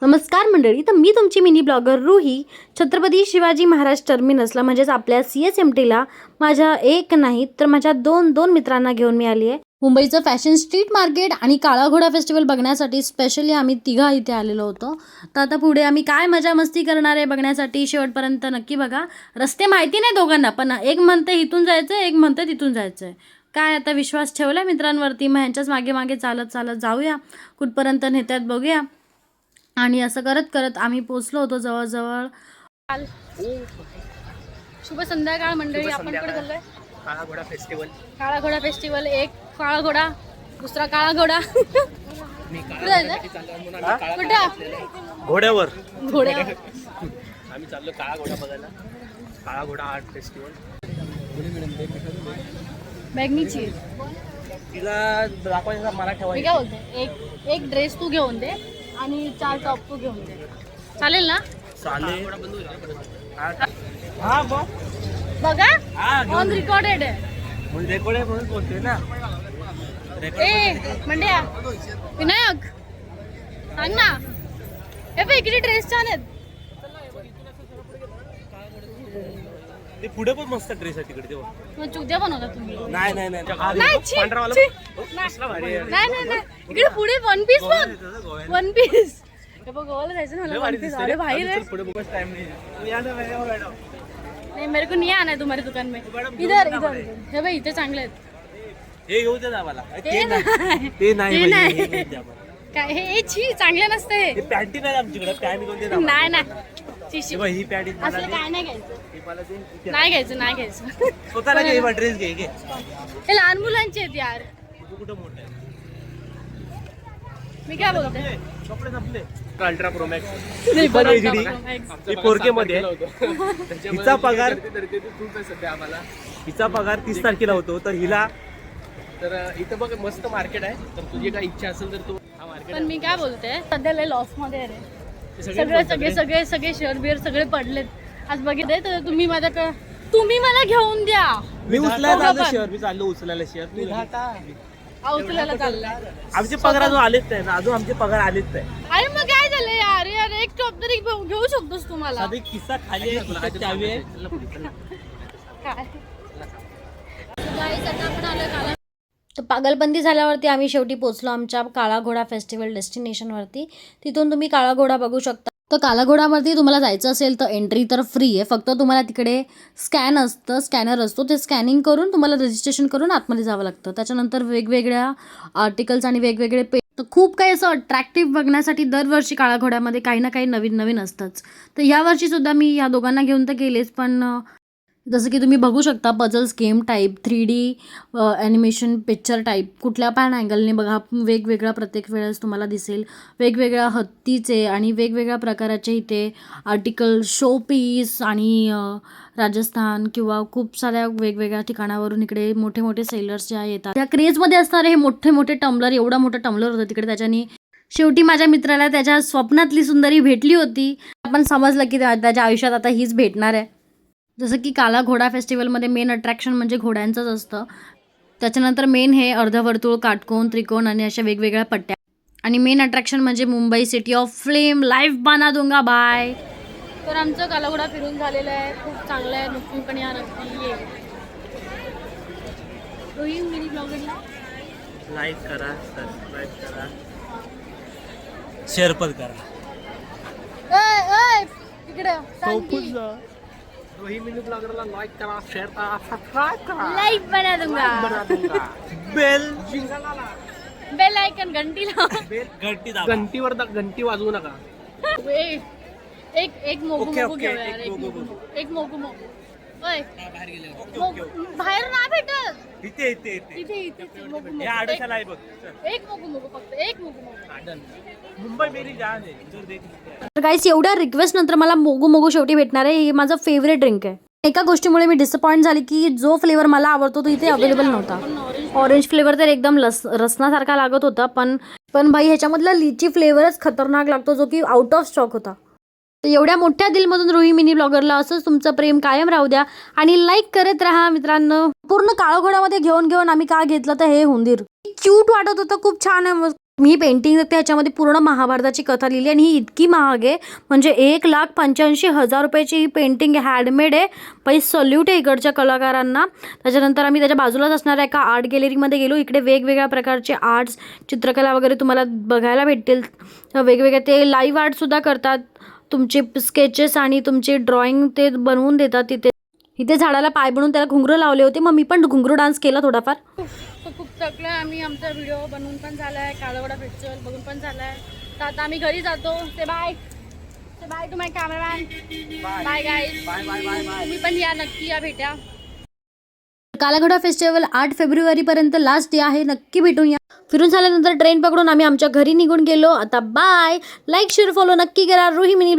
नमस्कार मंडळी, तर मी तुमची मिनी ब्लॉगर रुही छत्रपती शिवाजी महाराज टर्मिनसला म्हणजेच आपल्या CSMTला माझ्या एक नाही तर माझ्या दोन मित्रांना घेऊन मी आली आहे. मुंबईचं फॅशन स्ट्रीट मार्केट आणि काळा घोडा फेस्टिवल बघण्यासाठी स्पेशली आम्ही तिघा इथे आलेलो होतो. तर आता पुढे आम्ही काय मजा मस्ती करणार आहे बघण्यासाठी शेवटपर्यंत नक्की बघा. रस्ते माहिती नाही दोघांना, पण एक म्हणते इथून जायचं, एक म्हणते तिथून जायचं. काय आता विश्वास ठेवला मित्रांवरती, मग ह्यांच्याच मागे मागे चालत जाऊया, कुठपर्यंत नेत्यात बघूया. आणि असं करत करत आम्ही पोचलो होतो जवळजवळ. शुभ संध्याकाळ मंडळी. आपण कुठे चाललोय? काळा घोडा फेस्टिवल. काळा घोडा फेस्टिवल. एक काळा घोडा, दुसरा काळा घोडा. कुठे? घोड्यावर. घोड्या. आम्ही चाललो काळा घोडा बघायला. काळा घोडा आर्ट फेस्टिवल. बॅगनीची तिला दाखवायचा मला मी ठेवायचं. काय बोलते, एक ड्रेस तू घेऊन दे आणि 4 टॉप तू घेऊन दे, चालेल ना? चालेल. हा मग बघा हा ऑन रेकॉर्डेड आहे. म्हणजे रेकॉर्ड आहे म्हणून बोलतोय ना. ए मंड्या, विनायक सांग ना. हे बघ इकडे ड्रेस छान आहेत. ते पुढे पण मस्त ड्रेस आहे तिकडे. तेव्हा मग चुकद्या बनवता तुम्ही? नाही नाही, छी, पांढरावाला छी. कसला भारी आहे. नाही इकडे पुढे वन पीस बघ, वन पीस. हे बघ गोवाला जायचं ना मला, वन पीस. अरे भाई रे, पुढे बघच टाइम नाही. नहीं मेरे को नहीं आना है तुम्हारी दुकान में. इधर हे भाई इथे चांगले आहेत. हे घेऊ दे ना मला. ते नाही. ते नाही हे नाही. हे नाही द्या मला. काय हे छी चांगले नसते. हे पॅन्टी नाही आमच्याकडे. पॅन्ट घेऊन दे ना. नाही नाही चिशी. ही पॅन्ट असलं काय नाही घ्यायचं. मला दे. नाही घ्यायचं. स्वतःला घे. ड्रेस घे. हे लहान मुलांचे आहेत यार. तू कुठं मोठं आहे. मी काय बोलते, कपडे संपले. अल्ट्रा प्रो मॅक्स नाही, पण बरं, HD. ही 4K मध्ये हिचा पगार हिचा पगार 30 तारखेला होतो. तर हिला तर इथं बघ मस्त मार्केट आहे. तर तुझी काय इच्छा असेल तर तू हा मार्केट. पण मी काय बोलते, सध्या लय लॉस मध्ये आहे रे. सगळे शेअर बिअर सगळे पडलेत. आज बघितले तर तुम्ही मला घेऊन द्या. मी उचलायला चाललो शेअर. मी चाललो उचलायला शेअर. उचलायला चाललाय. आमचे पगार अजून आलेच नाही ना. अजून आमचे पगार आलेच नाही. अरे मग काय झालं यार, एक टॉप तरी घेऊ शकतोस तुम्हाला. साधे किस्सा खाली आहे. खिशात चावी आहे. काय तर पागलबंदी झाल्यावरती आम्ही शेवटी पोचलो आमच्या काळा घोडा फेस्टिवल डेस्टिनेशनवरती. तिथून तुम्ही काळा घोडा बघू शकता. तर काळा घोडावरती तुम्हाला जायचं असेल तर एंट्री तर फ्री आहे. फक्त तुम्हाला तिकडे स्कॅनर असतो. ते स्कॅनिंग करून तुम्हाला रजिस्ट्रेशन करून आतमध्ये जावं लागतं. त्याच्यानंतर वेगवेगळ्या आर्टिकल्स आणि वेगवेगळे तर खूप काही असं अट्रॅक्टिव्ह बघण्यासाठी दरवर्षी काळा घोड्यामध्ये काही ना काही नवीन असतंच. तर यावर्षी सुद्धा मी या दोघांना घेऊन तर गेलेच, पण जसं की तुम्ही बघू शकता puzzles game type, 3D animation picture type, कुठल्या पण अँगलने बघा वेगवेगळा प्रत्येक वेळेस तुम्हाला दिसेल. वेगवेगळ्या हत्तीचे आणि वेगवेगळ्या प्रकाराचे इथे आर्टिकल, शो पीस आणि राजस्थान किंवा खूप साऱ्या वेगवेगळ्या ठिकाणावरून इकडे मोठे सेलर्स ज्या येतात. त्या क्रेजमध्ये असणारे हे मोठे टम्बलर, एवढा मोठा टम्बलर होतं तिकडे. त्याच्याने शेवटी माझ्या मित्राला त्याच्या स्वप्नातली सुंदरी भेटली होती. आपण समजलं की त्याच्या आयुष्यात आता हीच भेटणार आहे. जसं की काळा घोडा फेस्टिवलमध्ये मेन अट्रॅक्शन म्हणजे घोड्यांचंच असतं. त्याच्यानंतर मेन हे अर्धवर्तुळ, काटकोन, त्रिकोण आणि अशा वेगवेगळ्या पट्ट्या. आणि मेन अट्रॅक्शन म्हणजे Mumbai city of flame, live बना दूंगा बाय. तर आमचं काळा घोडा फिरून झालेलं आहे. खूप चांगलं आहे. नक्की पण या नक्की ये. मिनी ब्लॉगरला लाईक करा, सबस्क्राईब करा, शेअर पण करा. इकडे रोही मिनी ब्लॉगरला लाईक करा, शेअर करा, सबस्क्राइब करा. लाईव्ह बना दूंगा. बेल आयकन घंटी लावा. घंटी दाबा. घंटीवर घंटी वाजवू नका. एक मोगू ओके, मोगू ओके, घेऊया यार. एक मोगू ओय बाहेर ना भेटत. इथे मोगू हे आडोशाला आहे बघ. एक मोगू फक्त एक मोगू. मुंबई मेरी जान आहे. जर देख तर गाईस, एवढ्या रिक्वेस्ट नंतर मला मोगू शेवटी भेटणार आहे. हे माझं फेवरेट ड्रिंक आहे. एका गोष्टीमुळे मी डिसअपॉइंट झाली की जो फ्लेवर मला आवडतो तो इथे अवेलेबल नव्हता. ऑरेंज फ्लेवर तर एकदम रसनासारखा लागत होता, पण भाई ह्याच्यामधला लिची फ्लेवरच खतरनाक लागतो, जो की आउट ऑफ स्टॉक होता. तर एवढ्या मोठ्या दिलमधून रुही मिनी ब्लॉगरला असंच तुमचं प्रेम कायम राहू द्या आणि लाईक करत राहा मित्रांनो. पूर्ण काळा घोड्यामध्ये घेऊन आम्ही का घेतलं तर हे हुंदीर क्यूट वाटत होतं. खूप छान आहे. मी ही पेंटिंग देखते ह्याच्यामध्ये पूर्ण महाभारताची कथा लिहिली आणि ही इतकी महाग आहे, म्हणजे 1,85,000 रुपयाची ही पेंटिंग हँडमेड आहे. पहिले सल्यूट आहे इकडच्या कलाकारांना. त्याच्यानंतर आम्ही त्याच्या बाजूलाच असणाऱ्या एका आर्ट गॅलरीमध्ये गेलो. इकडे वेगवेगळ्या प्रकारचे आर्ट्स, चित्रकला वगैरे तुम्हाला बघायला भेटतील. वेगवेगळे ते लाईव्ह आर्टसुद्धा करतात. तुमचे स्केचेस आणि तुमचे ड्रॉइंग ते बनवून देतात तिथे. इथे झाडाला पाय बनवून त्याला घुंगरू लावले होते, मग मी पण घुंगरू डान्स केला थोडाफार. खूप थकलो आहे आम्ही. आमचा व्हिडिओ बनवून पण झाला आहे, काळागोडा फेस्टिवल बघून पण झाला आहे. तर आता आम्ही घरी जातो. Say bye to my cameraman. Bye guys. तुम्ही पण या, नक्की या, भेटा. कालाघोडा फेस्टिवल 8 फेब्रुवारीपर्यंत लास्ट डे आहे. नक्की भेटून या. फिरून झाल्यानंतर ट्रेन पकडून आम्ही आमच्या घरी निघून गेलो. आता बाय. लाईक शेअर फॉलो नक्की करा. रुही मिनी